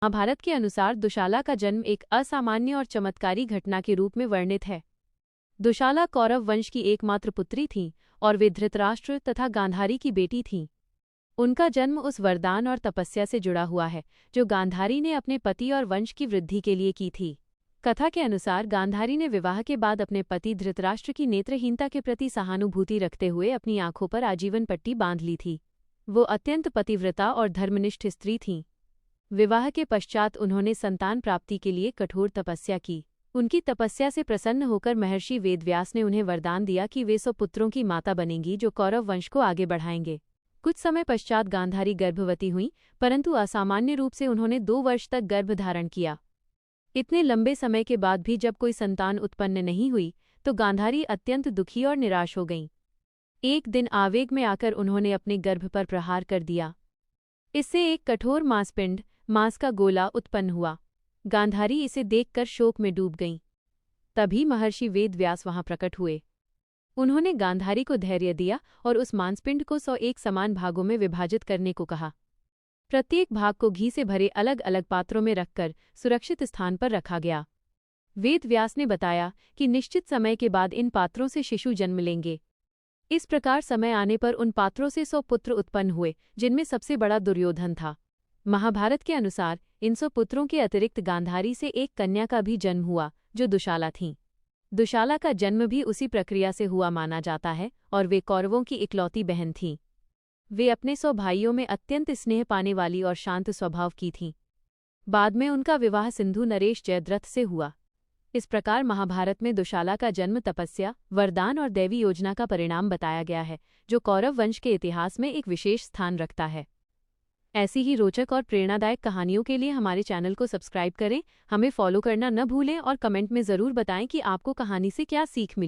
महाभारत के अनुसार दुशाला का जन्म एक असामान्य और चमत्कारी घटना के रूप में वर्णित है। दुशाला कौरव वंश की एकमात्र पुत्री थीं और वे धृतराष्ट्र तथा गांधारी की बेटी थीं। उनका जन्म उस वरदान और तपस्या से जुड़ा हुआ है जो गांधारी ने अपने पति और वंश की वृद्धि के लिए की थी। कथा के अनुसार गांधारी ने विवाह के बाद अपने पति धृतराष्ट्र की नेत्रहीनता के प्रति सहानुभूति रखते हुए अपनी आंखों पर आजीवन पट्टी बांध ली थी। वो अत्यंत पतिव्रता और धर्मनिष्ठ स्त्री थीं। विवाह के पश्चात उन्होंने संतान प्राप्ति के लिए कठोर तपस्या की। उनकी तपस्या से प्रसन्न होकर महर्षि वेदव्यास ने उन्हें वरदान दिया कि वे 100 पुत्रों की माता बनेंगी जो कौरव वंश को आगे बढ़ाएंगे। कुछ समय पश्चात गांधारी गर्भवती हुईं, परंतु असामान्य रूप से उन्होंने 2 वर्ष तक गर्भ धारण किया। इतने लंबे समय के बाद भी जब कोई संतान उत्पन्न नहीं हुई तो गांधारी अत्यंत दुखी और निराश हो गईं। एक दिन आवेग में आकर उन्होंने अपने गर्भ पर प्रहार कर दिया। इससे एक कठोर मांसपिंड, मांस का गोला उत्पन्न हुआ। गांधारी इसे देखकर शोक में डूब गईं। तभी महर्षि वेदव्यास वहां प्रकट हुए। उन्होंने गांधारी को धैर्य दिया और उस मांसपिंड को 101 समान भागों में विभाजित करने को कहा। प्रत्येक भाग को घी से भरे अलग अलग पात्रों में रखकर सुरक्षित स्थान पर रखा गया। वेदव्यास ने बताया कि निश्चित समय के बाद इन पात्रों से शिशु जन्म लेंगे। इस प्रकार समय आने पर उन पात्रों से 100 पुत्र उत्पन्न हुए, जिनमें सबसे बड़ा दुर्योधन था। महाभारत के अनुसार इन 100 पुत्रों के अतिरिक्त गांधारी से एक कन्या का भी जन्म हुआ जो दुशाला थीं। दुशाला का जन्म भी उसी प्रक्रिया से हुआ माना जाता है और वे कौरवों की इकलौती बहन थीं। वे अपने 100 भाइयों में अत्यंत स्नेह पाने वाली और शांत स्वभाव की थीं। बाद में उनका विवाह सिंधु नरेश जयद्रथ से हुआ। इस प्रकार महाभारत में दुशाला का जन्म तपस्या, वरदान और दैवी योजना का परिणाम बताया गया है, जो कौरव वंश के इतिहास में एक विशेष स्थान रखता है। ऐसी ही रोचक और प्रेरणादायक कहानियों के लिए हमारे चैनल को सब्सक्राइब करें, हमें फॉलो करना न भूलें और कमेंट में ज़रूर बताएं कि आपको कहानी से क्या सीख मिली।